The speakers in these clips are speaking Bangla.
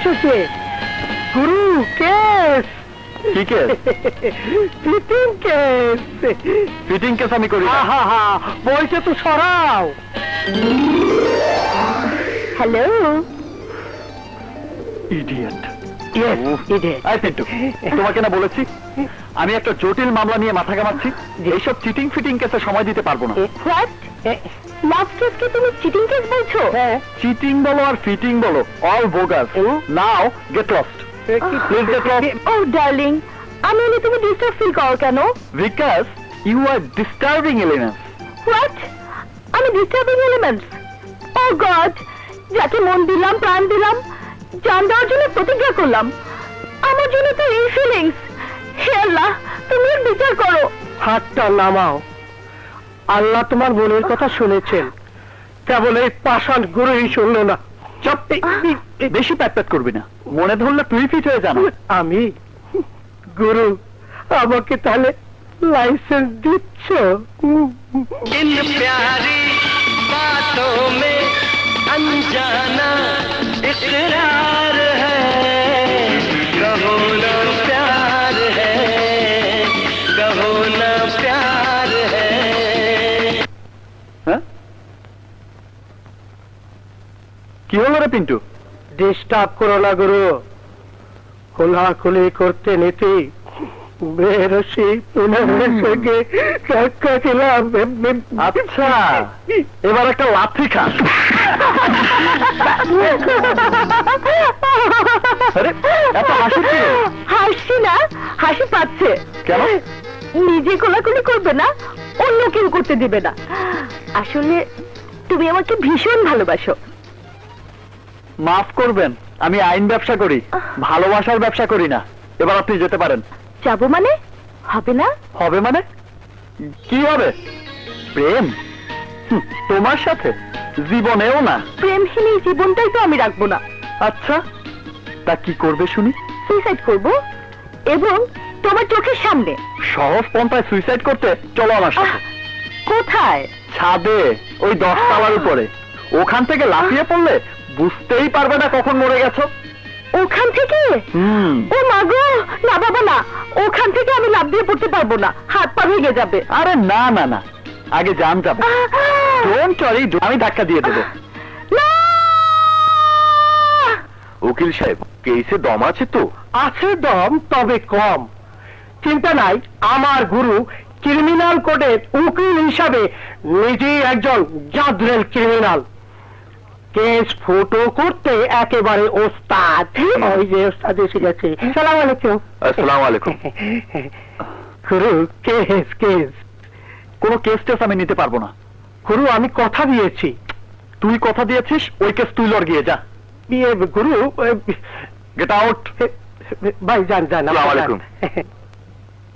এসেছে গুরু, কেস। কি case? Fitting case. Fitting case আমি করি না। বইটা তো সরাও। Hello idiot. তোমাকে না বলেছি আমি একটা জটিল মামলা নিয়ে মাথা ঘামাচ্ছি, এইসব চিটিং ফিটিং কেসে সময় দিতে পারবো না। লাভ কেসকে তুমি চিটিং কেস বলছো? চিটিং বলো আর ফিটিং বলো, all bogus. Now get lost, please get lost. Oh darling, আমি এলে তুমি ডিস্টার্ব ফিল করো কেন? Because you are disturbing elements. What? আমি ডিস্টার্বিং এলিমেন্টস? ও গড, যাকে মন দিলাম, প্রাণ দিলাম, জান দেওয়ার জন্য প্রতিজ্ঞা করলাম, আমার জন্য তো এই ফিলিংস। হে আল্লাহ, তুমি এর বিচার করো। হাতটা নামাও। আল্লাহ তোমার বোনের কথা শুনেছেন, কেবল এই পাষাণ গুরুই শুনলো না। চপ, বেশি প্যাট করবি না, মনে ধরলে তুই ফিট হয়ে জানো। আমি গুরু, আমাকে তাহলে লাইসেন্স দিচ্ছ? इन प्यारी बातों में अनजाना इकरार है, कहो ना प्यार है, कहो ना प्यार है। কি হলো রে পিন্টু? ডিস্টার্ব করো না গুরু, খোলাখুলি করতে নিতে বেরসি পুনরের সঙ্গে ধাক্কা খেলাম। আচ্ছা, এবার একটা লাথি খা। হাসি না, হাসি পাচ্ছে। কেন? নিজে কোলাকুলি করবে না, অন্য কেউ করতে দিবে না। আসলে তুমি আমাকে ভীষণ ভালোবাসো। মাফ করবেন, আমি আইন ব্যবসা করি, ভালোবাসার ব্যবসা করি না। এবার আপনি যেতে পারেন। যাবো মানে? হবে না? হবে মানে? কি হবে? প্রেম তোমার সাথে? জীবনেও না। প্রেমহীন এই জীবনটাই তো আমি রাখবো না। আচ্ছা, তা কি করবে শুনি? সুইসাইড করব, এবং তোমার চোখের সামনে। সহজ পন্থায় সুইসাইড করতে চলো আমার সাথে। কোথায়? ছাদে, ওই 10 তলার উপরে। ওখান থেকে লাফিয়ে পড়লে বুঝতেই পারবে না কখন মরে গেছো। ওখান থেকে? ও মাগো, না বাবা না, ওখান থেকে আমি লাফ দিয়ে পড়তে পারবো না, হাত পা ভেঙে যাবে। আরে না না না, আগে জান যাবে। ডোন্ট ওয়ারি, আমি ধাক্কা দিয়ে দেবো। উকিল সাহেব, কেসে দম আছে তো? আছে দম, তবে কম। চিন্তা নাই, আমার গুরু ক্রিমিনাল কোর্টের উকিল হিসাবে নিজেই একজন জাদরেল ক্রিমিনাল। কেস ফটো করতে একেবারে ওস্তাদ। ওই যে ওস্তাদ এসে গেছে। সালাম আলাইকুম। আসসালামু আলাইকুম। গুরু, কেস কেস কোনো কেস টেস আমি নিতে পারবো না। গুরু, আমি কথা দিয়েছি। তুই কথা দিয়েছিস, ওই কেস তুই লড় গিয়ে যা। গুরু, গেট আউট। ভাই যান যান। আসসালামু আলাইকুম।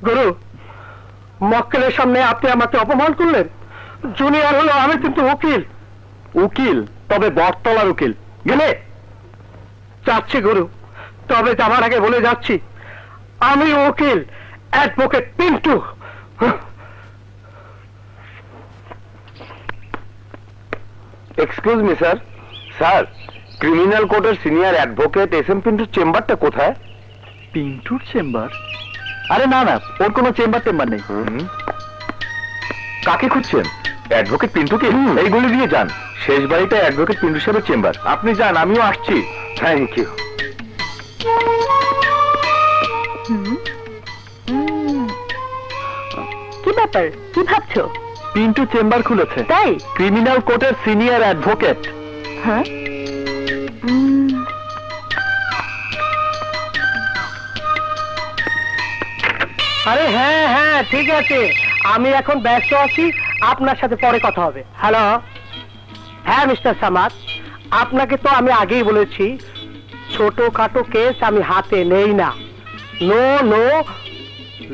গুরু, মক্কেলের সামনে আপনি আমাকে অপমান করলেন। জুনিয়র হলো, আমি কিন্তু উকিল। উকিল? তবে বটতলার উকিল। গেলে যাচ্ছি গুরু, তবে যাবার আগে বলে যাচ্ছি, আমি উকিল advocate Pintu. Excuse me sir. Sir, criminal কোর্টের সিনিয়র অ্যাডভোকেট এস এম পিন্টুর চেম্বারটা কোথায়? পিন্টুর চেম্বার? আরে না না, ওর কোনো চেম্বার টেম্বার নেই। কাকে খুঁজছেন? অ্যাডভোকেট পিন্টুকে? এইগুলি দিয়ে যান, শেষ বাড়িটা অ্যাডভোকেট পিন্টু সাহেবের চেম্বার। আপনি যান, আমিও আসছি। Thank you. কি ব্যাপার, কি ভাবছো? পিন্টু চেম্বার খুলেছে। তাই? ক্রিমিনাল কোর্টের সিনিয়র অ্যাডভোকেট। হ্যাঁ, আরে হ্যাঁ হ্যাঁ, ঠিক আছে, আমি এখন ব্যস্ত আছি, আপনার সাথে পরে কথা হবে। হ্যালো, হ্যাঁ মিস্টার সামাদ, আপনাকে তো আমি আগেই বলেছি, ছোটখাটো কেস আমি হাতে নেই না। নো নো,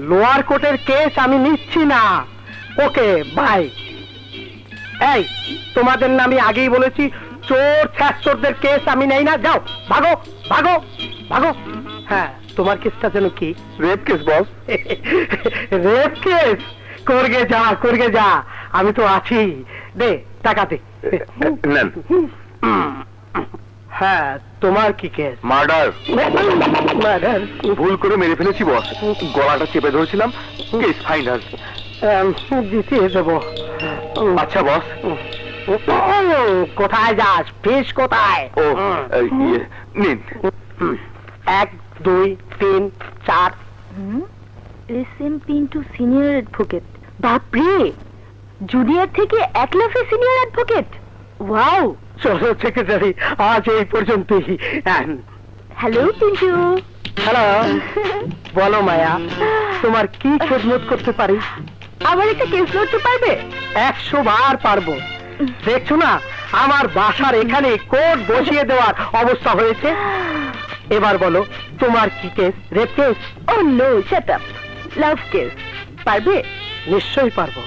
লোয়ার কোর্টের কেস আমি নিচ্ছি না। Okay bye. এই, তোমাদের না আমি আগেই বলেছি, চোর ছ্যাচোরদের কেস আমি নেই না। যাও, ভাগো ভাগো ভাগো। হ্যাঁ, তোমার কেসটা যেন কি? Rape case boss. Rape case? করগে যা, করগে যা, আমি তো আছি। দে টাকা দে। নেন। হ্যাঁ, তোমার কি কেস? মার্ডার। মার্ডার? ভুল করে মেরে ফেলেছি বস, গলাটা চেপে ধরেছিলাম, কেস ফাইনাল। জিতিয়ে দেবো। আচ্ছা বস। কোথায় যাস? ফিস কোথায়? ও নিন। 1 2 3 4। SM Pintu senior advocate. বাপরে, জুনিয়র থেকে 1 লাফে সিনিয়র অ্যাডভোকেট। ওয়াও। চলো সেক্রেটারি, আজ এই পর্যন্তই। হ্যালো পিন্টু। হ্যালো। বলো মায়া, তোমার কি খেদমত করতে পারি? আমার একটা কেস লড়তে পারবে? 100 বার পারবো। দেখছো না, আমার বাসার এখানে কোর্ট বসিয়ে দেওয়ার অবস্থা হয়েছে। এবার বলো, তোমার কি case? Rape case? Oh no, shut up. Love case. পারবে? নিশ্চয়ই পারবো,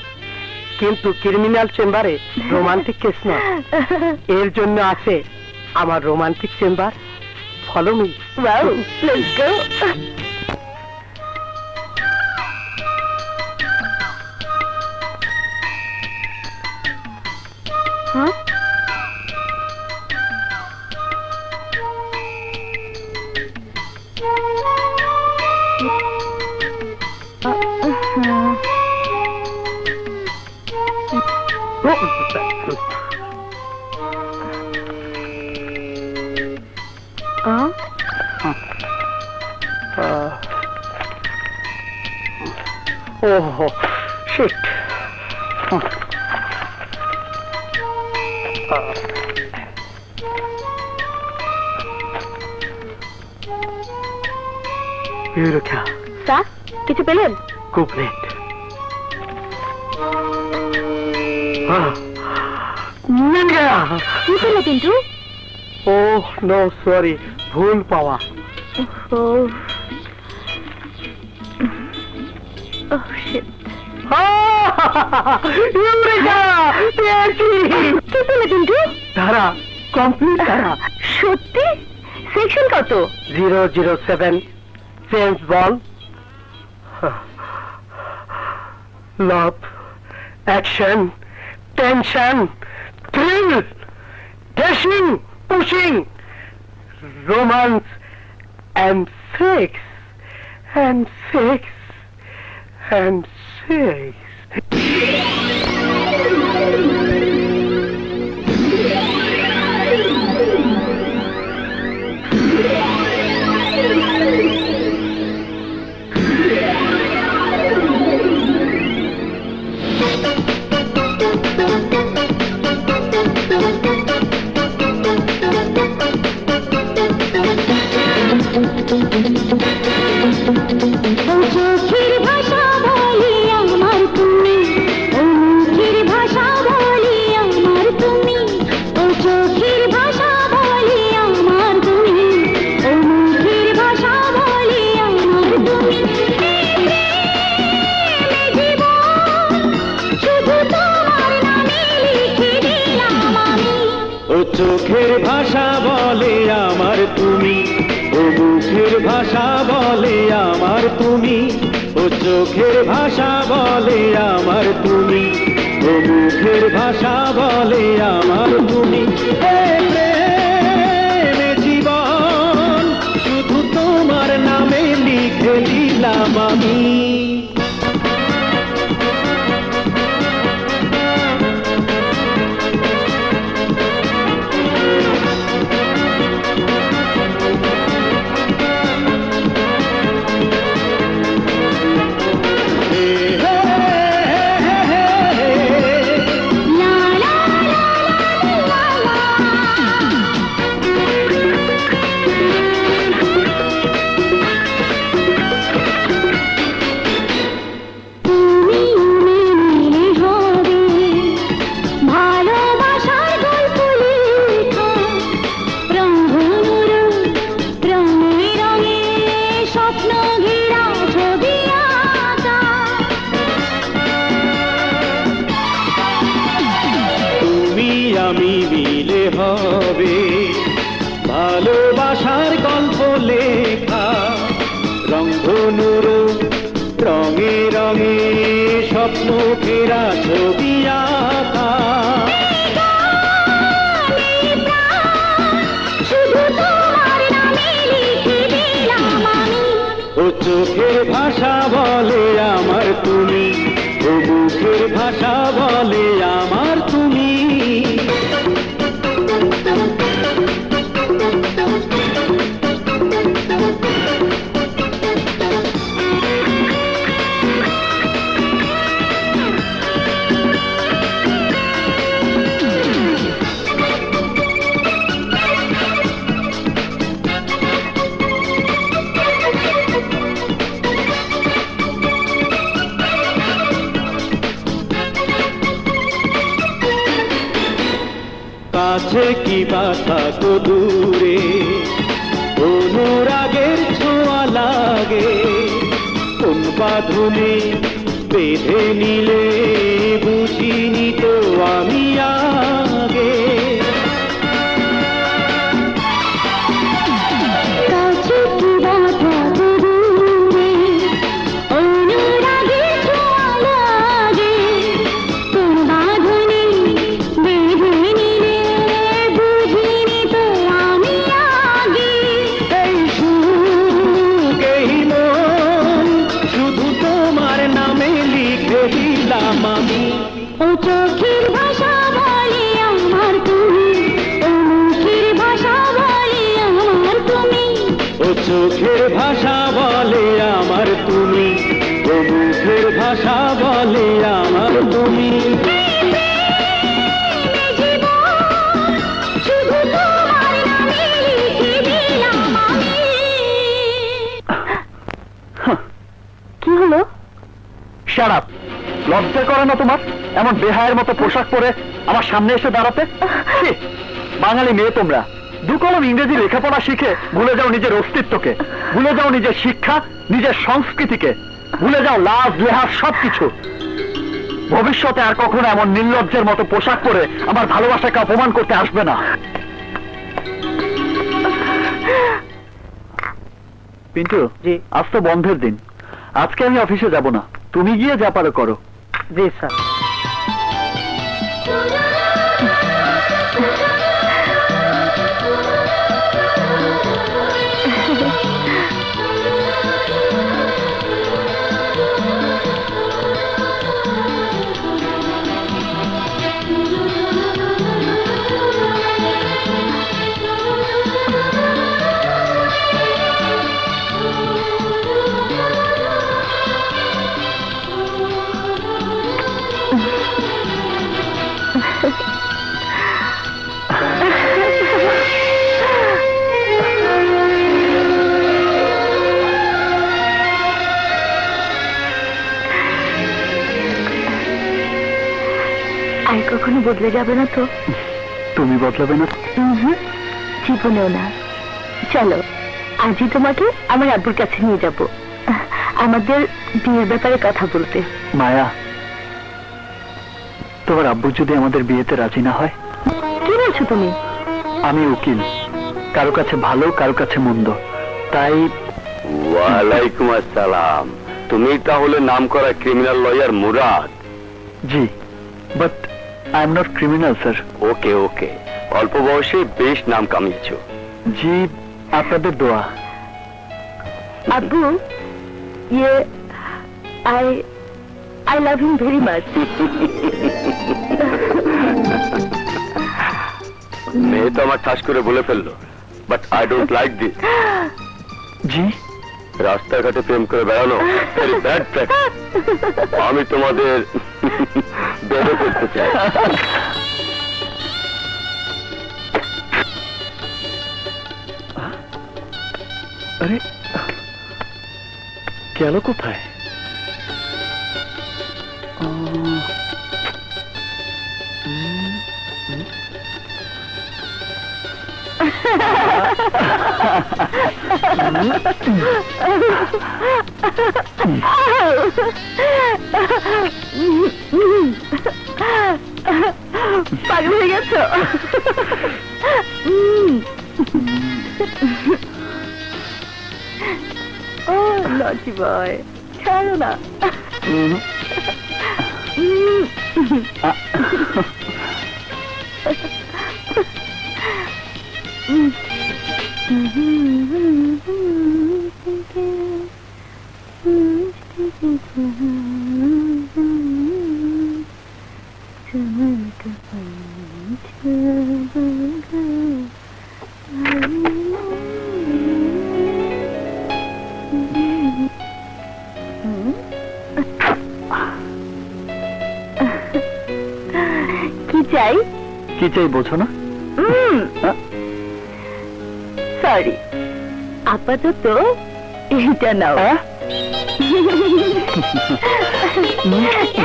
কিন্তু ক্রিমিনাল চেম্বারে রোমান্টিক কেস না। এর জন্য আছে আমার romantic chamber. Follow me. Wow, let's go. হ্যাঁ, Oh, shit. Eureka. স্যার, কিছু পেলেন? Good late. Ninja! কি পেলে পিন্টু? Oh, no, sorry. ভুল পাওয়া। Oh shit. Eureka! পেয়েছি! কি পেলে পিন্টু? ধারা, কমপ্লিট ধারা। সত্যি? সেকশন কত? 007, James bond. Love, action, tension, thrill, dashing, pushing, romance, and sex, and sex, and sex. চোখের ভাষা বলি আমার তুমি, ও মুখের ভাষা বলি আমার তুমি, ও চোখের ভাষা বলি আমার তুমি, ও মুখের ভাষা বলি আমার তুমি। শুধু তোমার নামে লিখে দিলাম আমি। ও চোখের ভাষা বলে আমার তুমি, ও মুখের ভাষা বলে আমার তুমি, ও চোখের ভাষা বলে আমার তুমি, ও মুখের ভাষা বলে আমার তুমি। এ প্রেমে জীবন শুধু তোমার নামে লিখে দিলাম আমি। আমি মিলে হবে ভালোবাসার গল্প লেখা, রংধনুর রঙে রঙে স্বপ্ন ফেরা ছবি আঁকা। চোখের ভাষা বলে আমার তুমি, ও মুখের ভাষা বলে আমার তুমি। কাছে কি বা থাকো দূরে, অনুরাগের ছোঁয়া লাগে, কোন বাঁধনে বেঁধে নিলে বুঝিনি তো আমি আগে। কাছে কি বাধা দূরে, অনুরাগের ছোঁয়া লাগে, কোন বাঁধনে বেঁধে নিলে বুঝিনি তো আমি আগে। এই সুখ এই মন শুধু তোমার নামে লিখে দিলাম আমি। ও চোখের ভাষা বলে আমার তুমি, ও মুখের ভাষা বলে আমার তুমি। ও চোখের ভাষা বলে আমার তুমি, ও মুখের ভাষা বলে আমার তুমি। শুধু তোমার নামে লিখে দিলাম আমি। কি হলো? Shut up! লজ্জা করে না তোমার এমন বেহায়ের মতো পোশাক পরে আমার সামনে এসে দাঁড়াতে? ছি! বাঙালি মেয়ে তোমরা, দু কলম ইংরেজি লেখাপড়া শিখে ভুলে যাও নিজের অস্তিত্বকে, ভুলে যাও নিজের শিক্ষা, নিজের সংস্কৃতিকে, ভুলে যাও লাজ লেহাজ সবকিছু। ভবিষ্যতে আর কখনো এমন নির্লজ্জের মতো পোশাক পরে আমার ভালোবাসাকে অপমান করতে আসবে না। পিন্টু, জি। আজ তো বন্ধের দিন, আজকে আমি অফিসে যাব না, তুমি গিয়ে যা পারো করো। জি স্যার। আর কখনো বদলে যাবে না তো? তুমি বদলাবে না? জীবনেও না। চলো আজই তোমাকে আমার আব্বুর কাছে নিয়ে যাব, আমাদের বিয়ের ব্যাপারে কথা বলতে। মায়া, তোমার আব্বু যদি আমাদের বিয়েতে রাজি না হয়? কি বলছো তুমি? আমি উকিল, কারো কাছে ভালো কারো কাছে মন্দ, তাই। ওয়ালাইকুম আসসালাম। তুমি তাহলে নামকরা ক্রিমিনাল লয়ার মুরাদ? জি, but I am not criminal sir. Okay okay, অল্প বয়সে বেশ নাম কামিয়েছো। জি, আপনাদের দোয়া। আব্বু, ইয়ে I love him very much. মেয়ে তো আমার ঠাস করে বলে ফেললো, but I don't like this. জি? রাস্তাঘাটে প্রেম করে বেড়ানো ভেরি ব্যাড প্র্যাকটিস। আমি তোমাদের বেঁধে করতে চাই। আরে গেল কোথায়? পাগল হয়ে গেছো? ও লজি বয়, ছাড়ো না। কি চাই? কি চাই বোঝো না? সরি, আপাতত এইটা নাও।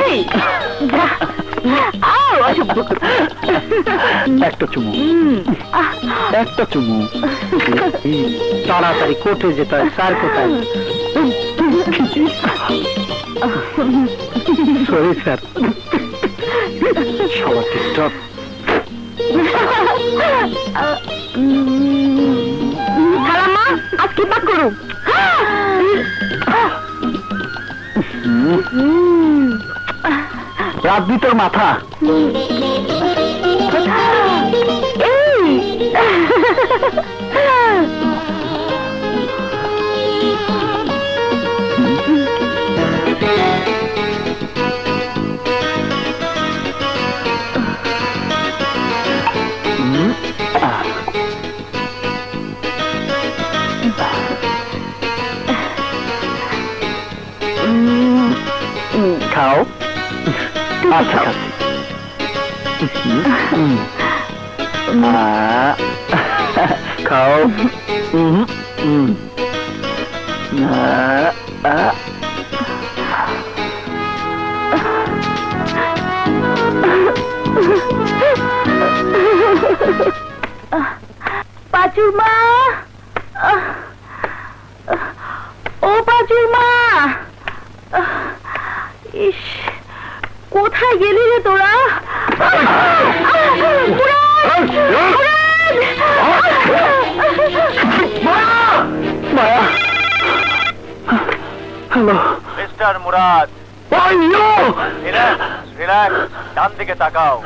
এই, যা। আও, অসভ্য। একটা চুমু, একটা চুমু। তাড়াতাড়ি কোর্টে যেতে হয়। স্যার কোথায়? Sorry sir. সবার টিকটক। খালাম্মা, আজকে পাক করো। রাজনী তোর মাথা। এই, খাও। আচ্ছা খাচ্ছি। খাও। পাঁচুর মা, ও পাঁচুর মা, ইস, কোথায় গেলি রে তোরা? Maya, hello mister Murad, relax, relax, ডান দিকে তাকাও।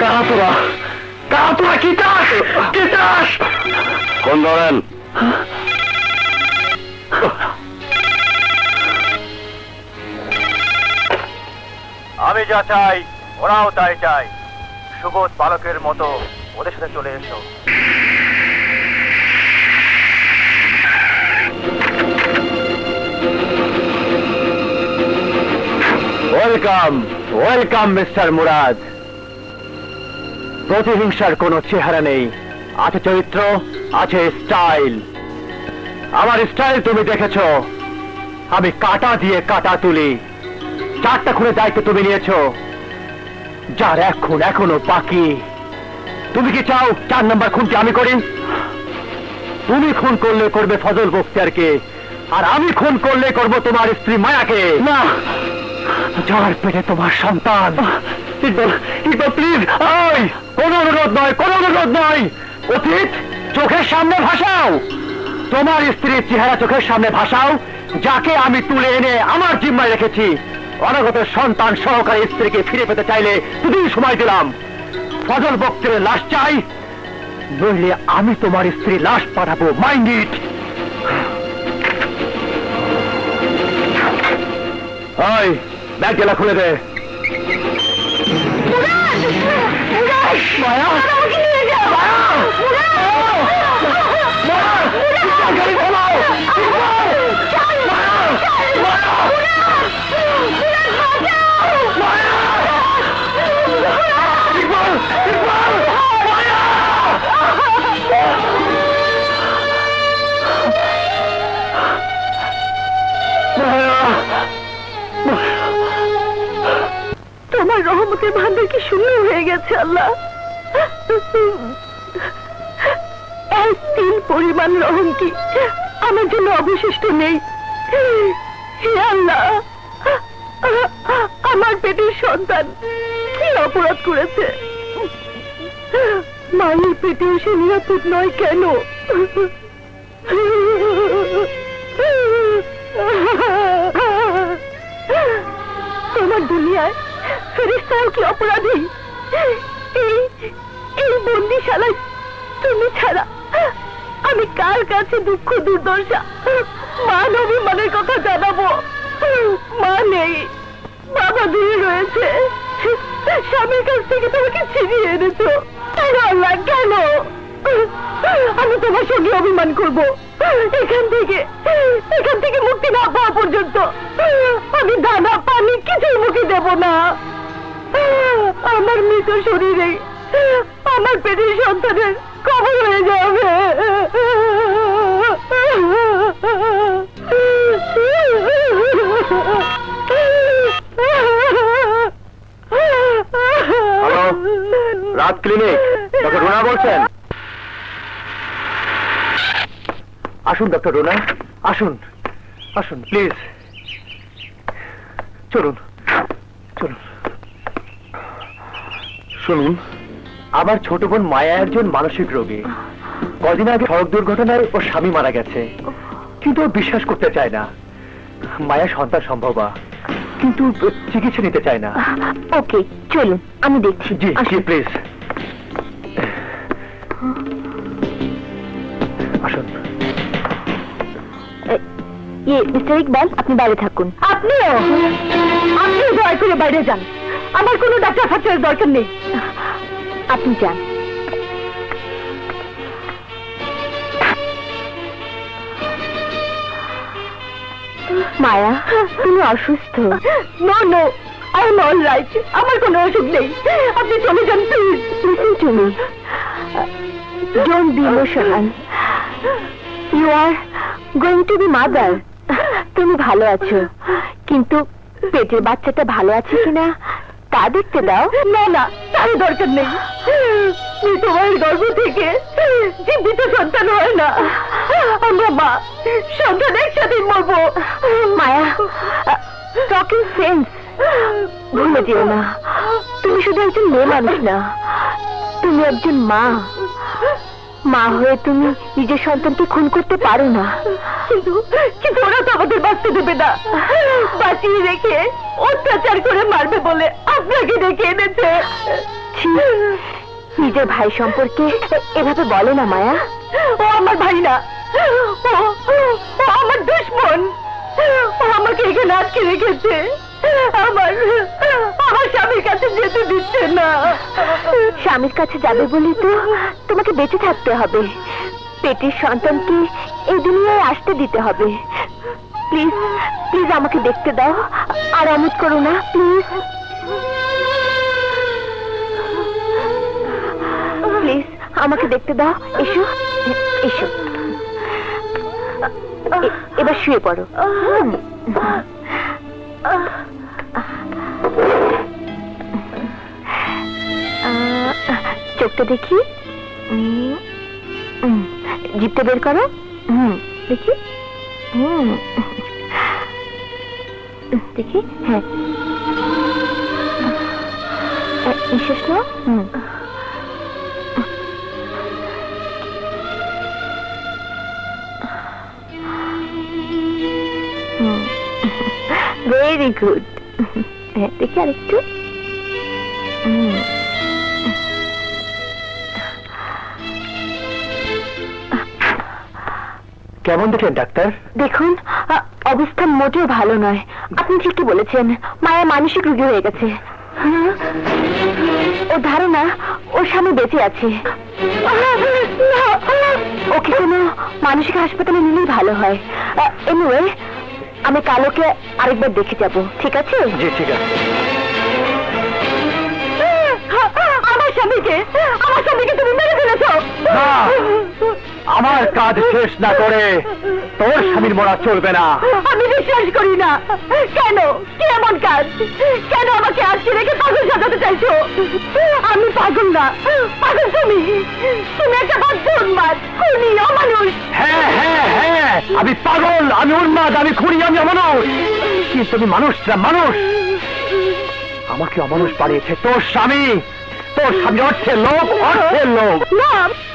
কারা তোরা? কারা তোরা? কি চাস? কি চাস? কোন ধরেন? আমি যা চাই ওরাও তাই চাই। সুবোধ বালকের মতো ওদের সাথে চলে এসো। Welcome, welcome mister Murad. প্রতিহিংসার কোনো চেহারা নেই, আছে চরিত্র, আছে স্টাইল। আমার স্টাইল তুমি দেখেছো। আমি কাটা দিয়ে কাটা তুলি। 4টা খুনের দায়িত্ব তুমি নিয়েছো, যার এক খুন এখনো বাকি। তুমি কি চাও 4 নম্বর খুনটি আমি করি? তুমি খুন করলে করবে ফজল বখতিয়ারকে, আর আমি খুন করলে করব তোমার স্ত্রী মায়াকে। না, যার পেটে তোমার সন্তান। প্লিজ, কোনো অনুরোধ নয়, কোনো অনুরোধ নয়। অতীত চোখের সামনে ভাসাও, তোমার স্ত্রীর চেহারা চোখের সামনে ভাসাও, যাকে আমি তুলে এনে আমার জিম্মায় রেখেছি। অনাগত সন্তান সহকারে স্ত্রীকে ফিরে পেতে চাইলে 2 দিন সময় দিলাম। ফজল বখতিয়ারের লাশ চাই, নইলে আমি তোমার স্ত্রী লাশ পাঠাবো। Mind it. ওই ব্যাগ গেলা খুলে দে। মায়া, তোমার রহমতের ভান্ডার কি শূন্য হয়ে গেছে আল্লাহ। এক তিল পরিমাণ রহম কি আমার জন্য অবশিষ্ট নেই? হে আল্লাহ, আমার পেটের সন্তান কি অপরাধ করেছে? মায়ের পেটে এসে নিরাপদ নয় কেন? তোমার দুনিয়ায় ফেরেশতাও কি অপরাধী? এই বন্দিশালায় তুমি ছাড়া আমি কার কাছে দুঃখ দুর্দশা মান অভিমানের কথা জানাবো? মা নেই, বাবা দূরে রয়েছে, স্বামীর কাছ থেকে তোমাকে ছিনিয়ে এনেছো। কেন আল্লাহ, কেন? আমি তোমার সঙ্গে অভিমান করব? এখান থেকে মুক্তি না পাওয়া পর্যন্ত আমি দানা পানি কিছুই মুখে দেব না। আমার মৃত শরীরে আমার পেটের সন্তানের কবর হয়ে যাবে। হ্যালো, রাত ক্লিনিক, ডক্টর রুনা বলছেন? আসুন ডক্টর রুনা, আসুন আসুন প্লিজ, চলুন চলুন। শুনুন, আমার ছোট বোন মায়া একজন মানসিক রোগী। কদিন আগে সড়ক দুর্ঘটনায় ওর স্বামী মারা গেছে, কিন্তু ও বিশ্বাস করতে চায় না। মায়া সন্তান সম্ভবা, কিন্তু চিকিৎসা নিতে চায় না। ওকে, চলুন আমি দেখছি। জি জি প্লিজ আসুন। মিস্টার ইকবাল, আপনি বাইরে থাকুন। আপনিও দয়া করে বাইরে যান, আমার কোনো ডাক্তার ফাক্তারের দরকার নেই। আপনি যান। মায়া, তুমি অসুস্থ? No no, I am all right, আমার কোনো অসুখ নেই। আপনি চলে যান please. Listen to me, don't be emotional. You are going to be mother. তুমি ভালো আছো, কিন্তু পেটের বাচ্চাটা ভালো আছে কিনা তা দেখতে দাও। না না, তার দরকার নেই। তোমার গর্ভ থেকে জীবিত সন্তান হয় না। আমরা মা সন্তান একসাথে মরবো। মায়া, টকিং সেন্স ভুলে যেও না। তুমি শুধু একজন মেয়ে মানুষ না, তুমি একজন মা। মা হয়ে তুমি নিজের সন্তানকে খুন করতে পারো না। কিন্তু ওরা তো আমাদের বাঁচতে দেবে না। বাঁচিয়ে রেখে অত্যাচার করে মারবে বলে আপনাকে ডেকে এনেছে। নিজের ভাই সম্পর্কে এভাবে বলে না মায়া। ও আমার ভাই না, ও আমার দুশমন। ও আমাকে এখানে আটকে রেখেছে, আমার স্বামীর কাছে যেতে দিচ্ছে না। স্বামীর কাছে যাবে বলেই তো তোমাকে বেঁচে থাকতে হবে। পেটের সন্তানকে এই দুনিয়ায় আসতে দিতে হবে। প্লিজ প্লিজ আমাকে দেখতে দাও, আর অমত করো না প্লিজ। প্লিজ আমাকে দেখতে দাও। এসো এসো, এবার শুয়ে পড়ো। চোখটা দেখি, জিভটা বের করো। দেখি, দেখি। হ্যাঁ, নিঃশ্বাস নাও। Very good. হ্যাঁ, দেখি আরেকটু। কেমন দেখলেন ডাক্তার? দেখুন, অবস্থা মোটেও ভালো নয়। আপনি ঠিকই বলেছেন, মায়া মানসিক রোগী হয়ে গেছে। ও ধারণা ওর স্বামী বেঁচে আছে। ওকে কোনো মানসিক হাসপাতালে নিলেই ভালো হয়। এনিওয়ে, আমি কাল ওকে আরেকবার দেখে যাব, ঠিক আছে? জি ঠিক আছে। আমার স্বামীকে তুমি মেরে ফেলেছ। আমার কাজ শেষ না করে তোর স্বামীর মরা চলবে না। আমি বিশ্বাস করি না। কেন? কি এমন কাজ? কেন আমাকে আটকে রেখে পাগল সাজাতে চাইছো? আমি পাগল না, পাগল তুমি। তুমি একটা বাধ্য উন্মাদ, খুনি, অমানুষ। হ্যাঁ হ্যাঁ হ্যাঁ, আমি পাগল, আমি উন্মাদ, আমি খুনি, আমি অমানুষ। কিন্তু আমি মানুষ না, মানুষ। আমাকে অমানুষ বানিয়েছে তোর স্বামী। তোর স্বামী অর্থের লোভ, অর্থের লোভ। না,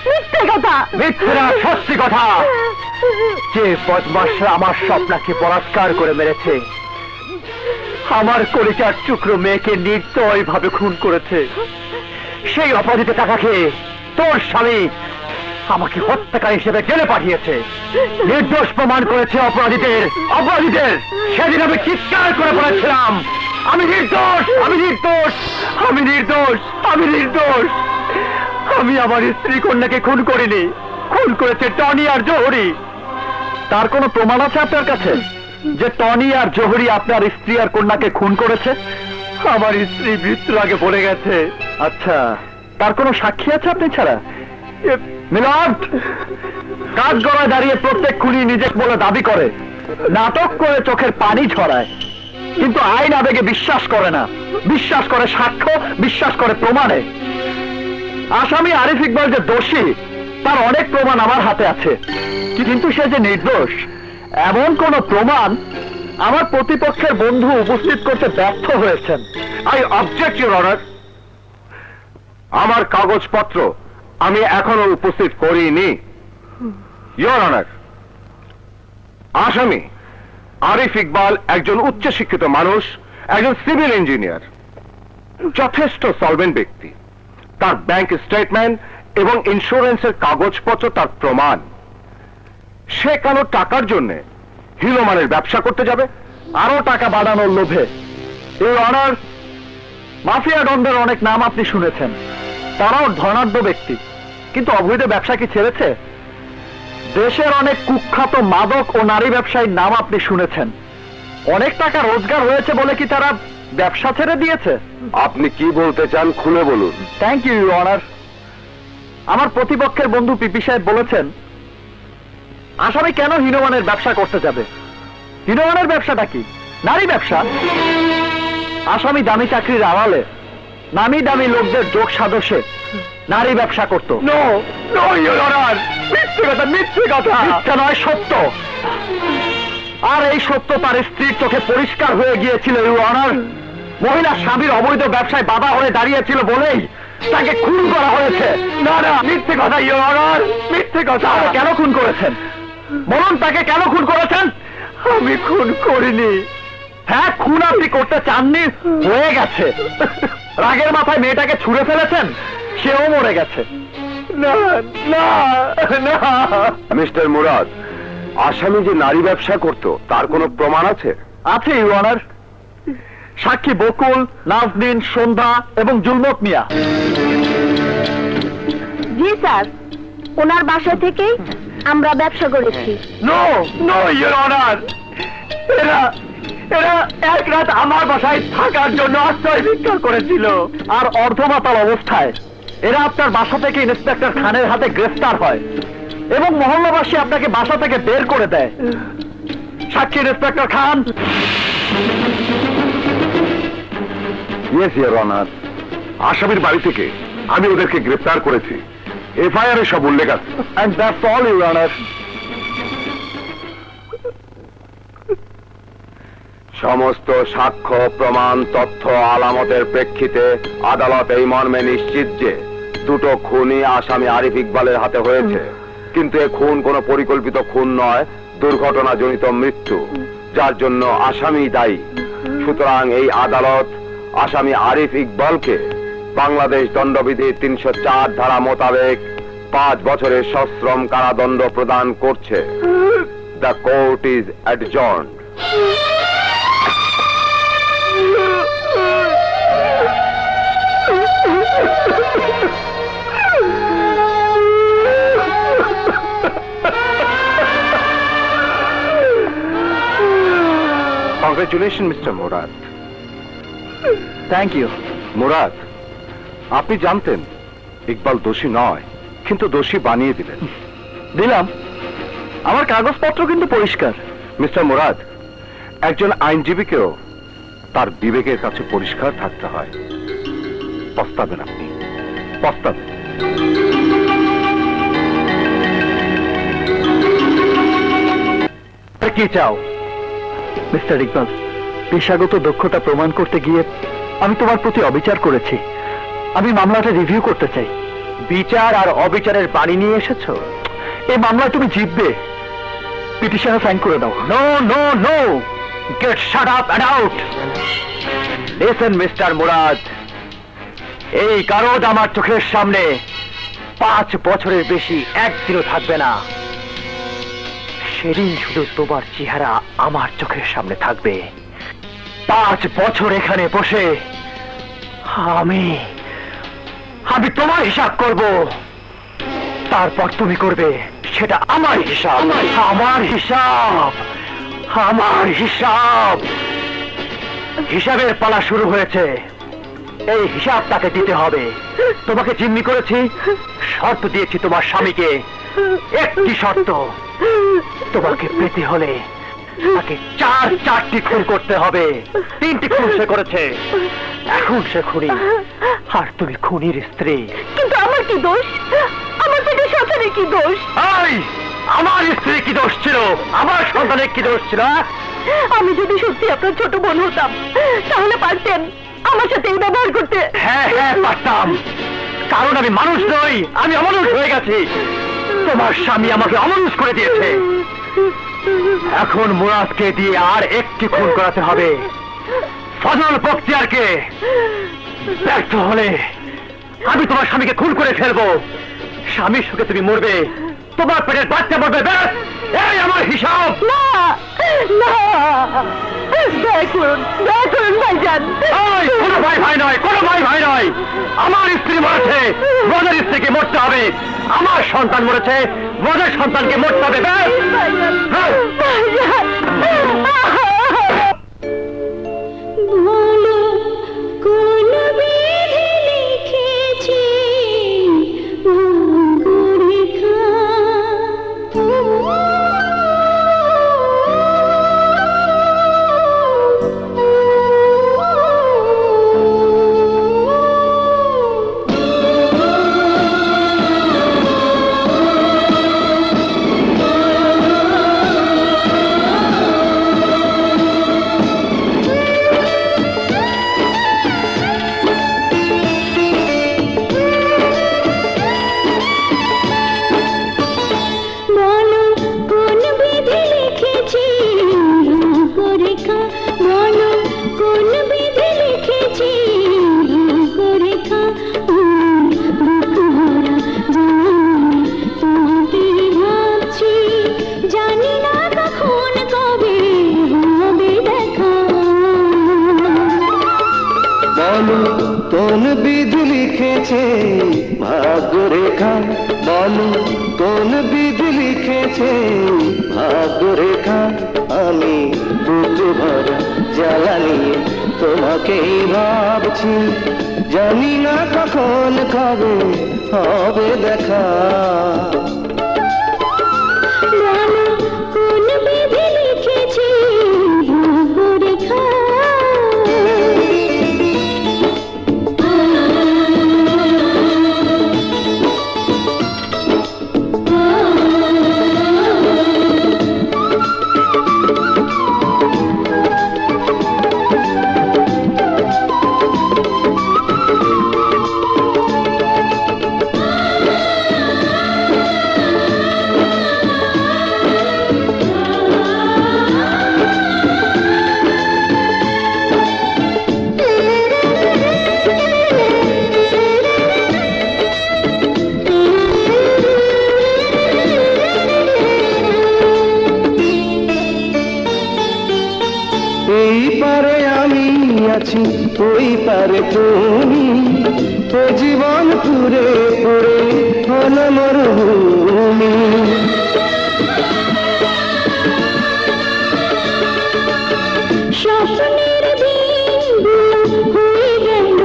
মিথ্যে কথা। মিথ্যে না, সত্যি কথা। যে বদমাশরা আমার স্বপ্নকে বলাৎকার করে মেরেছে, আমার কলিজার টুকরো মেয়েকে নির্দয় ভাবে খুন করেছে, সেই অপরাধীতে টাকা খেয়ে তোর স্বামী আমাকে হত্যাকারী হিসেবে জেলে পাঠিয়েছে, নির্দোষ প্রমাণ করেছে অপরাধীদের। সেদিন আমি চিৎকার করে বলেছিলাম, আমি নির্দোষ, আমি নির্দোষ, আমি নির্দোষ, আমি নির্দোষ। আমি আমার স্ত্রী কন্যাকে খুন করিনি, খুন করেছে টনি আর জোহরি। তার কোনো প্রমাণ আছে আপনার কাছে যে টনি আর জোহরি আপনার স্ত্রী আর কন্যাকে খুন করেছে? আমার স্ত্রী মৃত্যুর আগে বলে গেছে। আচ্ছা, তার কোনো সাক্ষী আছে আপনি ছাড়া? মিলর্ড, কাঠগড়ায় দাঁড়িয়ে প্রত্যেক খুনি নিজেকে বলে দাবি করে, নাটক করে চোখের পানি ঝরায়, কিন্তু আইন আবেগে বিশ্বাস করে না, বিশ্বাস করে সাক্ষ্য, বিশ্বাস করে প্রমাণে। আসামি আরিফ ইকবাল যে দোষী তার অনেক প্রমাণ আমার হাতে আছে, কিন্তু সে যে নির্দোষ এমন কোন প্রমাণ আমার প্রতিপক্ষের বন্ধু উপস্থিত করতে ব্যর্থ হয়েছেন। I object your honour. আমার কাগজপত্র আমি এখনো উপস্থিত করিনি। ইউর অনার, আসামি আরিফ ইকবাল একজন উচ্চশিক্ষিত মানুষ, একজন সিভিল ইঞ্জিনিয়ার, যথেষ্ট সলভেন্ট ব্যক্তি। তার ব্যাংক স্টেটমেন্ট এবং ইন্স্যুরেন্সের কাগজপত্র তার প্রমাণ। সে কেন টাকার জন্য হিলোমানের ব্যবসা করতে যাবে? আরো টাকা বাড়ানোর লোভে। ইউর অনার, মাফিয়া ডনদের অনেক নাম আপনি শুনেছেন, তারাও ধনাঢ্য ব্যক্তি, কিন্তু অবৈধ ব্যবসা কি ছেড়েছে? দেশের অনেক কুখ্যাত মাদক ও নারী ব্যবসায়ীর নাম আপনি শুনেছেন, অনেক টাকা রোজগার হয়েছে বলে কি তারা ব্যবসা ছেড়ে দিয়েছে? আপনি কি বলতে চান খুলে বলুন। Thank you your honour. আমার প্রতিপক্ষের বন্ধু পিপি সাহেব বলেছেন, আসামি কেন হিনোমানের ব্যবসা করতে যাবে? হিনোমানের ব্যবসাটা কি? নারী ব্যবসা। আসামি দামি চাকরির আড়ালে নামি দামি লোকদের যোগ সাদস্যে নারী ব্যবসা করত। নো নো ইউর অনার, মিথ্যে কথা, মিথ্যে কথা। মিথ্যে নয়, সত্য। আর এই সত্য তার স্ত্রীর চোখে পরিষ্কার হয়ে গিয়েছিল ইউর অনার। মহিলা স্বামীর অবৈধ ব্যবসায় বাধা হয়ে দাঁড়িয়েছিল বলেই তাকে খুন করা হয়েছে। না না, মিথ্যে কথা ইউর অনার, মিথ্যে কথা। কেন খুন করেছেন বলুন, তাকে কেন খুন করেছেন? আমি খুন করিনি। হ্যাঁ, খুন আপনি করতে চাননি, হয়ে গেছে। রাগের মাথায় মেয়েটাকে ছুঁড়ে ফেলেছেন, সেও মরে গেছে। না না না। মিস্টার মুরাদ, আসামি যে নারী ব্যবসা করত তার কোনো প্রমাণ আছে? আছে ইউর অনার। সাক্ষী বকুল, নাজদিন, সন্ধ্যা এবং জুলমত মিয়া। জি স্যার, ওনার বাসা থেকেই আমরা ব্যবসা করেছি। নো নো ইউর অনার, এরা এরা এক রাত আমার বাসায় থাকার জন্য আশ্রয় ভিক্ষা করেছিল। আর অর্ধমাতাল অবস্থায় এরা আপনার বাসা থেকে ইন্সপেক্টর খানের হাতে গ্রেফতার হয় এবং মহল্লাবাসী আপনাকে বাসা থেকে বের করে দেয়। সাক্ষী inspector Khan. Yes your honour, আসামির বাড়ি থেকে আমি ওদেরকে গ্রেফতার করেছি। এফআইআর এ সব উল্লেখ আছে। And that's all, Your Honor. সমস্ত সাক্ষ্য, প্রমাণ, তথ্য, আলামতের প্রেক্ষিতে আদালত এই মর্মে নিশ্চিত যে দুটো খুনই আসামি আরিফ ইকবালের হাতে হয়েছে, কিন্তু এ খুন কোনো পরিকল্পিত খুন নয়, দুর্ঘটনাজনিত মৃত্যু, যার জন্য আসামি দায়ী। সুতরাং এই আদালত আসামি আরিফ ইকবালকে বাংলাদেশ দণ্ডবিধির 304 ধারা মোতাবেক 5 বছরের সশ্রম কারাদণ্ড প্রদান করছে। The court is adjourned. Congratulation mister Murad. Thank you. Murad, আপনি জানতেন ইকবাল দোষী নয়, কিন্তু দোষী বানিয়ে দিলেন। দিলাম, আমার কাগজপত্র কিন্তু পরিষ্কার। মিস্টার মুরাদ, একজন আইনজীবীকেও তার বিবেকের কাছে পরিষ্কার থাকতে হয়। পস্তাবেন আপনি, পস্তাবেন। কি চাও মিস্টার ইকবাল? পেশাগত দক্ষতা প্রমাণ করতে গিয়ে আমি তোমার প্রতি অবিচার করেছি। আমি মামলাটা রিভিউ করতে চাই। বিচার আর অবিচারের বাণী নিয়ে এসেছো? এই মামলায় তুমি জিতবে। পিটিশনে সাইন করে দাও। No no no, get shut up and out. Listen mister Murad, এই কারণ আমার চোখের সামনে 5 বছরের বেশি একদিনও থাকবে না। সেদিন শুধু তোমার চেহারা আমার চোখের সামনে থাকবে। 5 বছর এখানে বসে আমি তোমার হিসাব করব, তারপর তুমি করবে সেটা আমার হিসাব। আমার হিসাব, আমার হিসাব। হিসাবের পালা শুরু হয়েছে। এই হিসাব তাকে দিতে হবে। তোমাকে জিম্মি করেছি, শর্ত দিয়েছি তোমার স্বামীকে। একটি শর্ত, তোমাকে পেতে হলে তাকে 4টি খুন করতে হবে। 3টি খুন সে করেছে, এখন সে খুনি, আর তুমি খুনির স্ত্রী। কিন্তু আমার কি দোষ? আমার পেটে সন্তানের কি দোষ? আমার স্ত্রী কি দোষ ছিল? আমার সন্তানের কি দোষ ছিল? আমি যদি সত্যি আপনার ছোট বোন হতাম তাহলে পারতেন আমার সাথে এই ব্যবহার করতে। হ্যাঁ হ্যাঁ পারতাম, কারণ আমি মানুষ নই, আমি অমানুষ হয়ে গেছি। তোমার স্বামী আমাকে অমানুষ করে দিয়েছে। এখন মুরাদকে দিয়ে আর একটি খুন করাতে হবে, ফজল বখতিয়ারকে। ব্যর্থ হলে আমি তোমার স্বামীকে খুন করে ফেলবো। স্বামীর সুখে তুমি মরবে, তোমার পেটের বাচ্চা মরবে। ব্যাস, এই আমার হিসাব। না না, দয়া করুন ভাইজান। কোনো ভাই ভাই নয়, কোনো ভাই ভাই নয়। আমার স্ত্রী মরেছে, মনের স্ত্রীকে মরতে হবে। আমার সন্তান মরেছে, মনের সন্তানকে মরতে হবে। ব্যাস। বলো কোন বিধি লিখেছে ভাগ্যরেখা? কোন বিধি লিখেছে ভাগ্যরেখা? বলো কোন বিধি লিখেছে ভাগ্যরেখা? আমি বুক ভরা জ্বালা নিয়ে তোমাকেই ভাবছি, জানি না কখন কবে হবে দেখা। কোন বিধি লিখেছে ভাগ্যরেখা? এই পারে আমি আছি, ওই পারে তুমি, তো জীবন পুরে পুরে হল মরুভূমি। স্বপ্নের দিনগুলো হয়ে গেল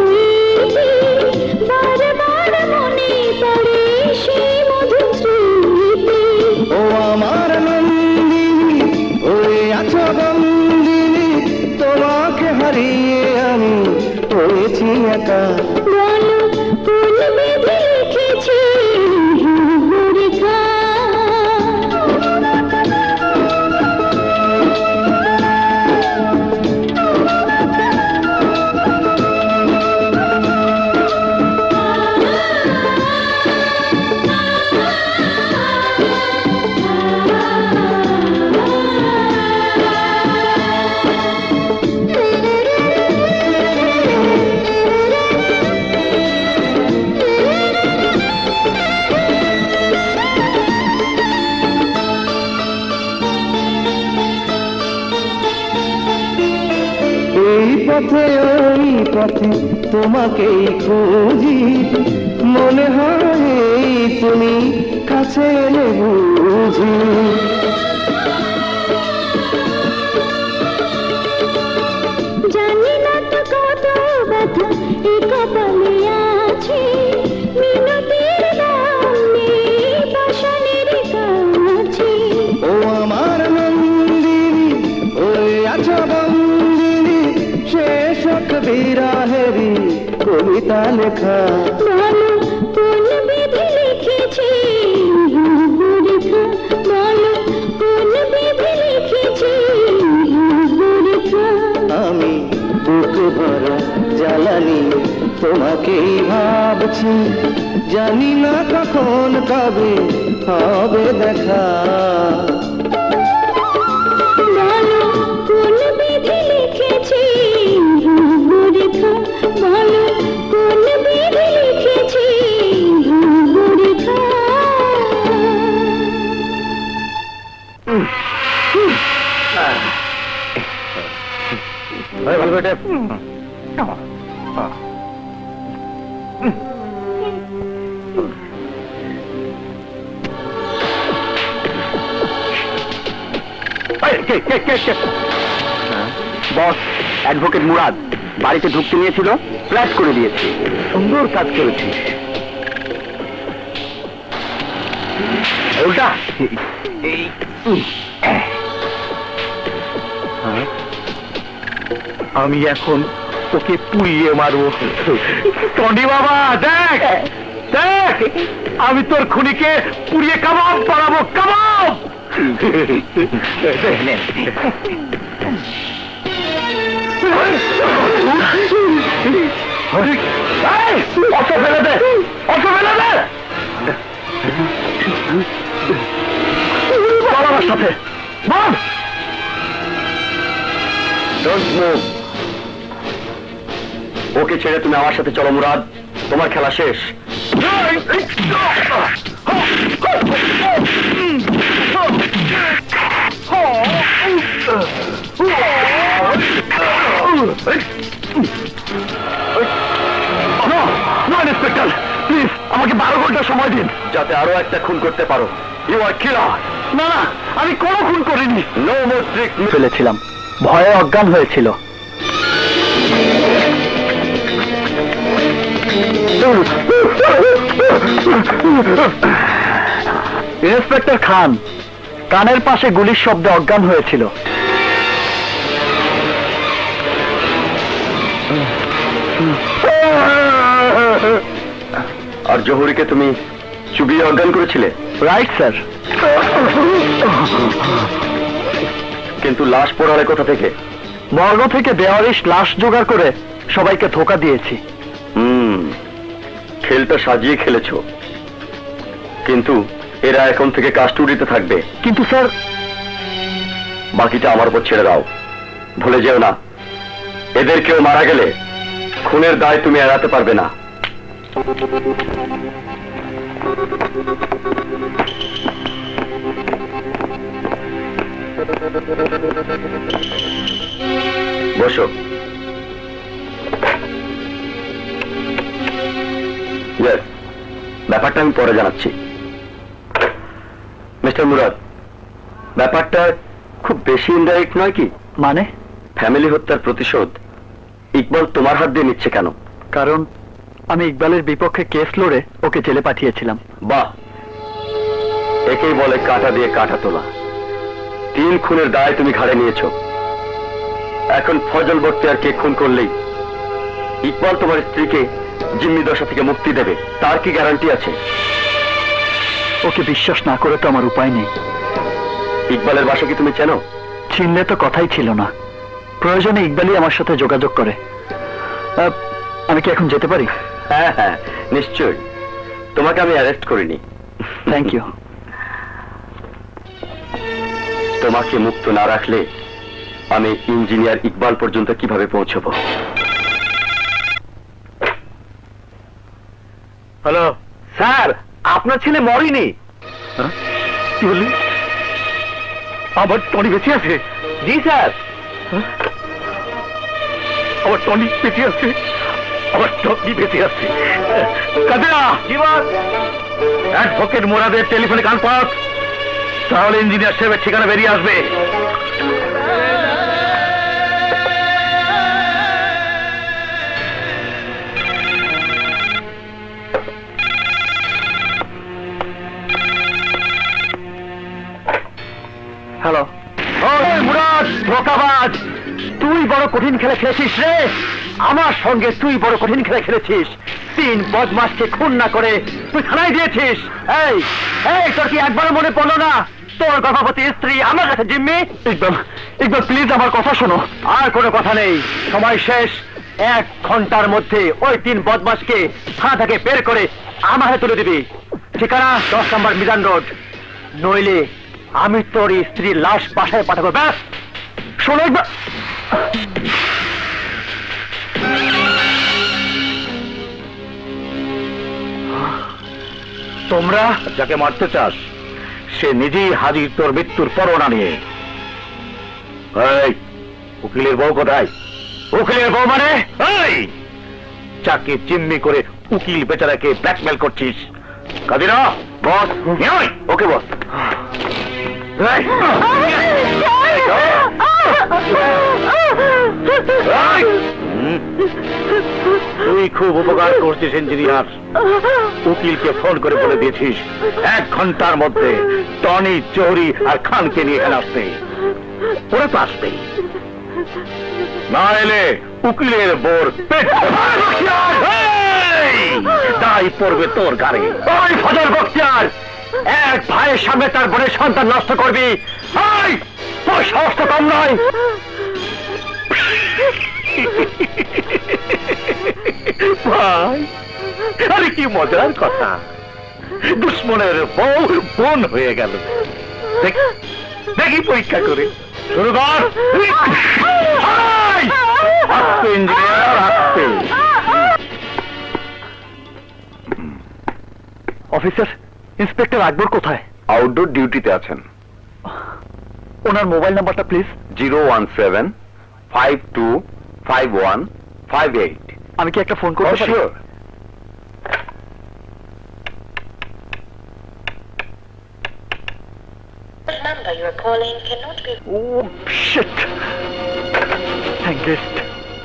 বারবার মনে পড়ে সেই মধুর স্মৃতি। ও আমার নন্দিনী, হয়ে আছো বন্দিনী, তোমাকে হারিয়ে আমি হয়েছি একা। বলো কোন বিধি লিখেছে ভাগ্যরেখা? এই পথে ওই পথে তোমাকেই খুঁজি, মনে হয় তুমি কাছে এলে বুঝি। জানি না তো কত ব্যথা এই কপালে আছে, মিনতির দাম নেই পাষাণের কাছে। ও আমার নন্দিনী, ওই আছো বন্দিনী, শেষ বিরাহেরি কবিতা লেখা। বলো কোন বিধি লিখেছি রেখা, বলো কোন বিধি লিখেছি রেখা। আমি বুক ভরা জ্বালানি তোমাকেই ভাবছি, জানি না কখন কবে হবে দেখা। বলো কোন বিধি লিখেছি রেখা, বলো কোন বিধি লিখেছি রেখা। বস, অ্যাডভোকেট মুরাদ বাড়িতে ঢুকতে নিয়েছিল, ফ্ল্যাশ করে দিয়েছি। সুন্দর কাজ করেছিস। উল্টা আমি এখন তোকে পুড়িয়ে মারবো। টনি বাবা দেখ দেখ, আমি তোর খুনিকে পুড়িয়ে কাবাব বানাবো, কাবাব। অটো ফেলে দে, অটো ফেলে দে। চল আমার সাথে, বল। Don't move. ওকে ছেড়ে তুমি আমার সাথে চলো মুরাদ, তোমার খেলা শেষ। ইন্সপেক্টর প্লিজ, আমাকে 12 ঘন্টা সময় দিন, যাতে আরো একটা খুন করতে পারো। ইউ আর কিলার। না না, আমি কোনো খুন করিনি। নো মোর ট্রিক ফেলেছিলাম, ভয়ে অজ্ঞান হয়েছিল। ইন্সপেক্টর খান কানের পাশে গুলির শব্দে অজ্ঞান হয়েছিল। আর জহুরিকে তুমি চুবিয়ে অজ্ঞান করেছিলে? Right sir. কিন্তু লাশ পোড়ালে কোথা থেকে? বর্গ থেকে বেওয়ারিশ লাশ জোগাড় করে সবাইকে ধোঁকা দিয়েছি। খেলটা সাজিয়ে খেলেছো, কিন্তু এরা এখন থেকে কাস্টডিতে থাকবে। কিন্তু স্যার, বাকিটা আমার উপর ছেড়ে দাও। ভুলে যেও না, এদের কেউ মারা গেলে খুনের দায় তুমি এড়াতে পারবে না। বসো। ব্যাপারটা আমি পরে জানাচ্ছি। মিস্টার মুরাদ, ব্যাপারটা খুব বেশি ইনডাইরেক্ট নয় কি? মানে ফ্যামিলি হত্যার প্রতিশোধ ইকবাল তোমার হাত দিয়ে নিচ্ছে কেন? কারণ আমি ইকবালের বিপক্ষে কেস লড়ে ওকে জেলে পাঠিয়েছিলাম। বাহ, একেই বলে কাঁটা দিয়ে কাঁটা তোলা। 3 খুনের দায় তুমি ঘাড়ে নিয়েছো। এখন ফজল বখতিয়ারকে খুন করলেই ইকবাল তোমার স্ত্রীকে জিম্মি দশা থেকে মুক্তি দেবে, তার কি গ্যারান্টি আছে? ওকে বিশ্বাস না করে তো আমার উপায় নেই। ইকবালের বাসা কি তুমি চেনো? চিনলে তো কথাই ছিল না। প্রয়োজনে ইকবালই আমার সাথে যোগাযোগ করে। আমি কি এখন যেতে পারি? হ্যাঁ হ্যাঁ, নিশ্চয়ই। তোমাকে আমি অ্যারেস্ট করিনি। Thank you. তোমাকে মুক্ত না রাখলে আমি ইঞ্জিনিয়ার ইকবাল পর্যন্ত কিভাবে পৌঁছবো? হ্যালো স্যার, আপনার ছেলে মরেনি। কি বললি? আমার টনি বেঁচে আছে? জি স্যার। আমার টনি বেঁচে আছে, আমার টনি বেঁচে আছে। কাদেরা জীবন অ্যাডভোকেট মোরাদের টেলিফোনে কান পাস, তাহলে ইঞ্জিনিয়ার সাহেবের ঠিকানা বেরিয়ে আসবে। হ্যালো, ওই মুরাদ ধোঁকাবাজ, তুই বড় কঠিন খেলা খেলেছিস রে। আমার সঙ্গে তুই বড় কঠিন খেলা খেলেছিস। 3 বদমাসকে খুন না করে তুই থানায় দিয়েছিস। এই এই তোর কি একবারও মনে পড়লো না তোর গর্ভবতী স্ত্রী আমার কাছে জিম্মি? ইকবাল, ইকবাল প্লিজ আমার কথা শোনো। আর কোনো কথা নেই, সময় শেষ। 1 ঘন্টার মধ্যে ওই 3 বদমাসকে থানা থেকে বের করে আমার হাতে তুলে দিবি। ঠিকানা 10 নম্বর মিজান রোড, নইলে আমি তোর স্ত্রীর লাশ বাসায় পাঠাবো। ব্যাস শোনো, তোমরা যাকে মারতে চাস সে নিজেই হাজির তোর মৃত্যুর পরোয়ানা নিয়ে। উকিলের বউ কোথায়? উকিলের বউ মানে এই যাকে জিম্মি করে উকিল বেচারাকে ব্ল্যাকমেল করছিস। কাদিরা বস, ওকে বস। তুই খুব উপকার করছিস ইঞ্জিনিয়ার। উকিলকে ফোন করে বলে দিয়েছিস 1 ঘন্টার মধ্যে টনি, চৌরি আর খানকে নিয়ে এখানে আসতে। ওরা তো আসবেই, না এলে উকিলের বোর পেট দায় পড়বে তোর গাড়ি। ওই ফজল বখতিয়ার, 1 ভাইয়ের সামনে তার বোনের সন্তান নষ্ট করবি? তোর সাহস তো কম নয়। ভাই, আরে কি মজার কথা, দুশ্মনের বউ বোন হয়ে গেল। দেখি পরীক্ষা করে শুরু কর। আস্তে ইঞ্জিনিয়ার, আস্তে। অফিসার, ইন্সপেক্টর আকবর কোথায়? আউটডোর ডিউটিতে আছেন। ওনার মোবাইল নাম্বারটা প্লিজ। 017525158। আমি কি একটা ফোন করতে পারি?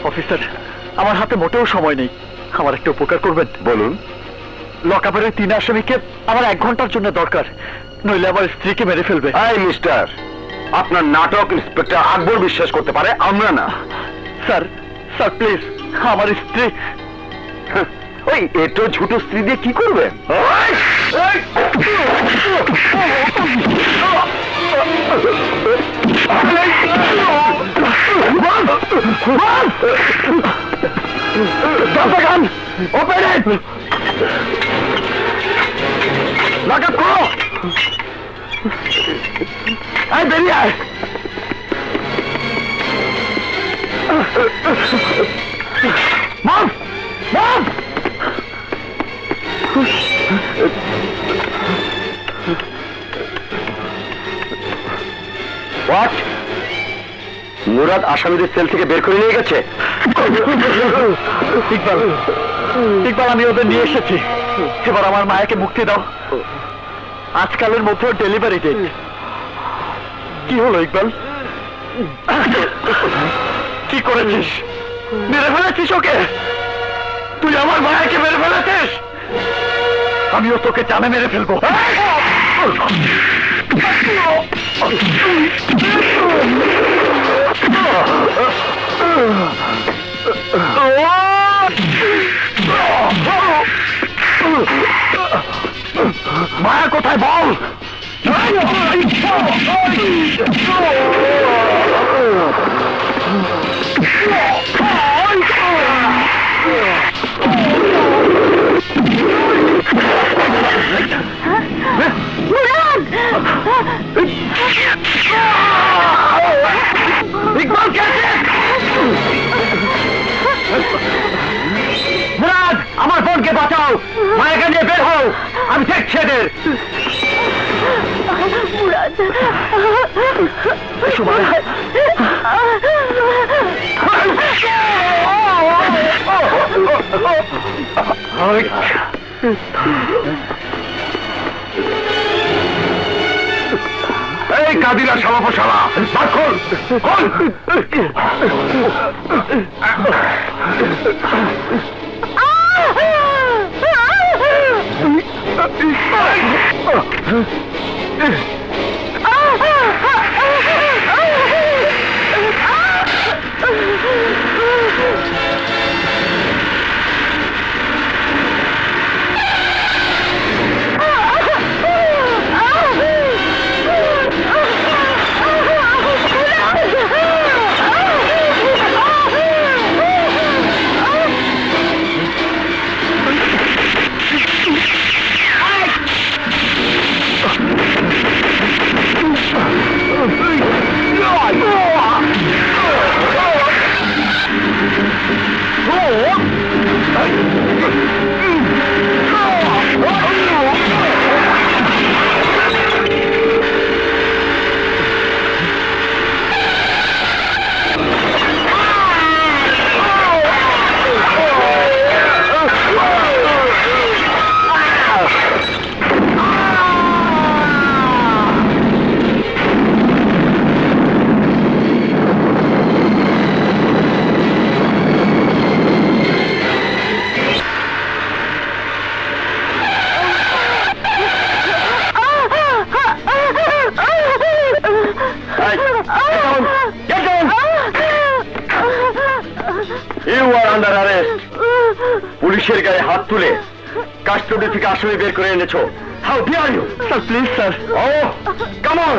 অফিসার, আমার হাতে মোটেও সময় নেই, আমার একটা উপকার করবেন? বলুন। লকআপের ওই 3 আসামিকে আমার 1 ঘন্টার জন্য দরকার, নইলে আমার স্ত্রীকে মেরে ফেলবে। এই মিস্টার, আপনার নাটক ইন্সপেক্টর আকবর বিশ্বাস করতে পারে, আমরা না। স্যার, স্যার প্লিজ, আমার স্ত্রী। ওই এটো ছোট স্ত্রী দিয়ে কি করবেন? বেরিয়ে আয়। What? মুরাদ আসামিদের সেল থেকে বের করে নিয়ে গেছে। ইকবাল, ইকবাল আমি ওদের নিয়ে এসেছি, এবার আমার মায়াকে মুক্তি দাও। আজকালের মধ্যে ডেলিভারি ডেট। কি হলো ইকবাল? কি করেছিস? মেরে ফেলেছিস ওকে? তুই আমার মায়াকে মেরে ফেলেছিস? আমিও তোকে জানে মেরে ফেলবো। মায়া কোথায় বল? ইকবাল कैसे? মুরাদ, আমার বোনকে বাঁচাও, মায়াকে নিয়ে বের হও, আমি দেখছি এদের। মুরাদ, এই কাদিরা শালা খোল পুলিশের গায়ে হাত তুলে কাস্টডি থেকে আসামি বের করে এনেছো। How dear you sir? Please sir. Oh come on.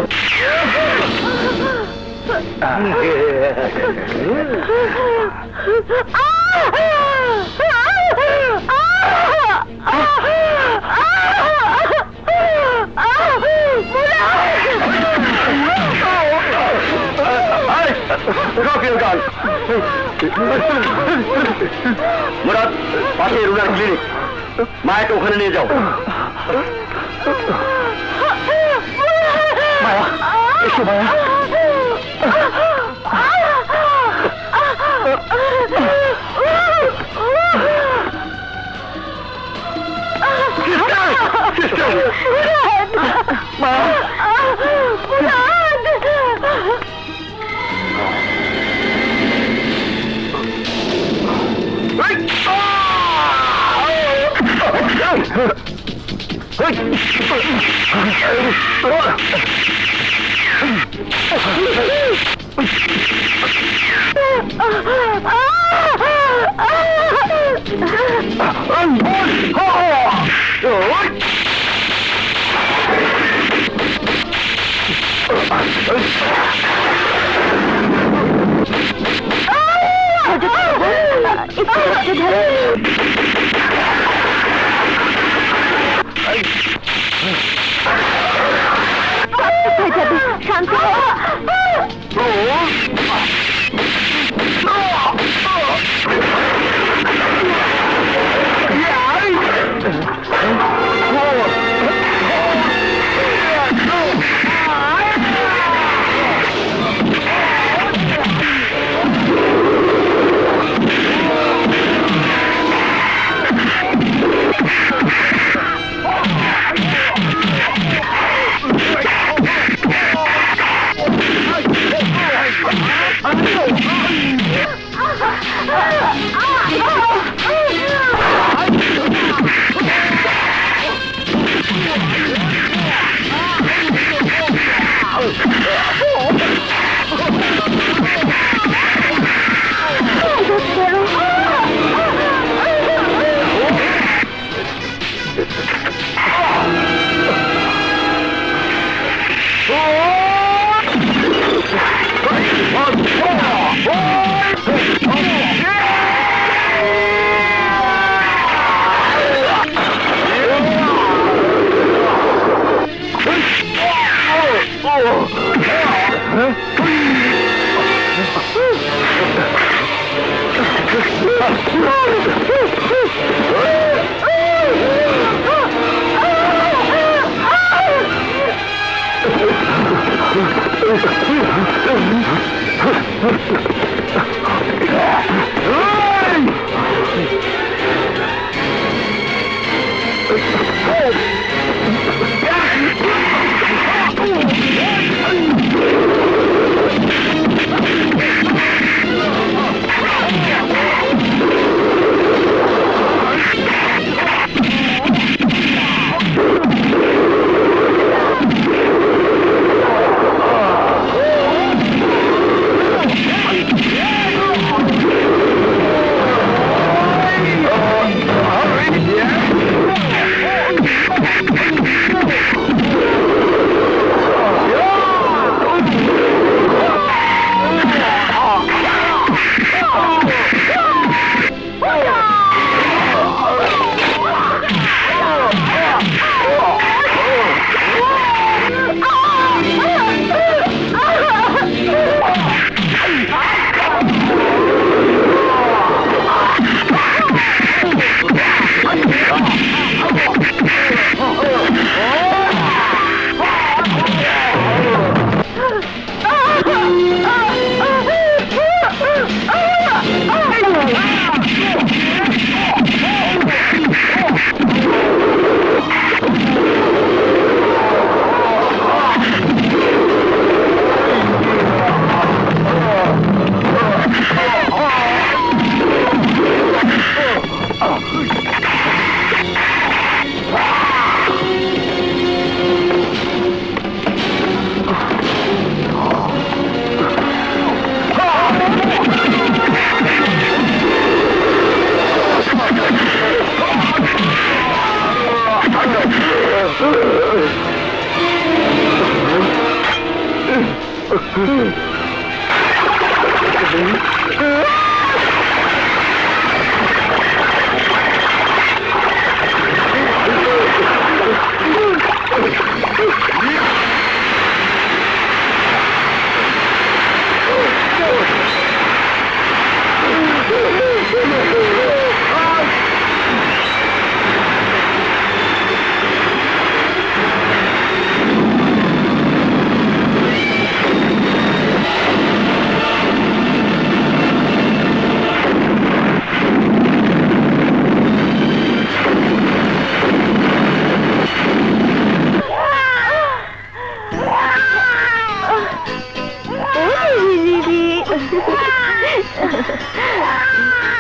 Murad, পাশে রুরাল ক্লিনিক, মায়াকে ওখানে নিয়ে যাও। মায়া, এসো মায়া। শান্ত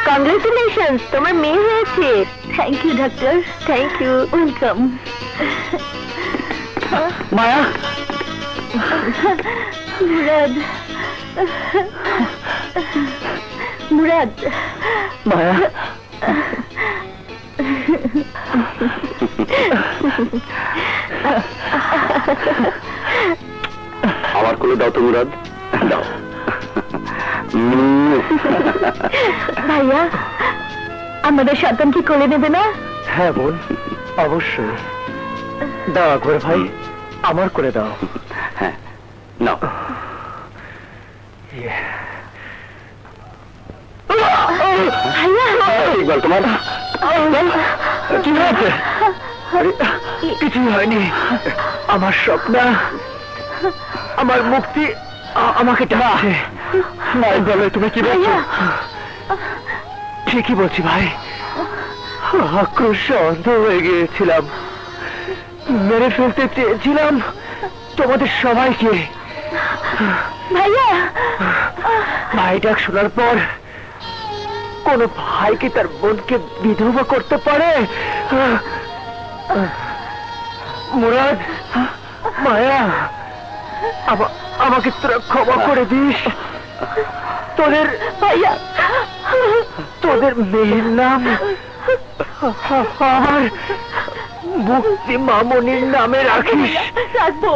কংগ্রেচুলেশনস, তোমার মেয়ে হয়েছে। Thank you doctor, thank you, welcome. Maya, Murad, Murad, Maya, আমার কোলে দাও তো মুরাদ, দাও। ভাইয়া, আমাদের সন্তান কি কোলে নেবে না? হ্যাঁ বোন, অবশ্যই। দাও আকবর ভাই, আমার করে দাও। হ্যাঁ, নাও। ভাইয়া, ইকবাল, তোমার কি হয়েছে? আরে, কিছুই হয়নি। আমার স্বপ্ন, আমার মুক্তি আমাকে ডাকছে। না বলে তুমি কি বলছো? ঠিকই বলছি ভাই, আক্রোশে অন্ধ হয়ে গিয়েছিলাম, মেরে ফেলতে চেয়েছিলাম তোমাদের সবাইকে। ভাইয়া, ভাই ডাক শোনার পর কোন ভাই কি তার বোনকে বিধবা করতে পারে? মুরাদ, মায়া, আমাকে তোরা ক্ষমা করে দিস। তোদের ভাইয়া, তোদের মেয়ের নাম আমার মুক্তি মামনির নামে রাখিস। রাখবো।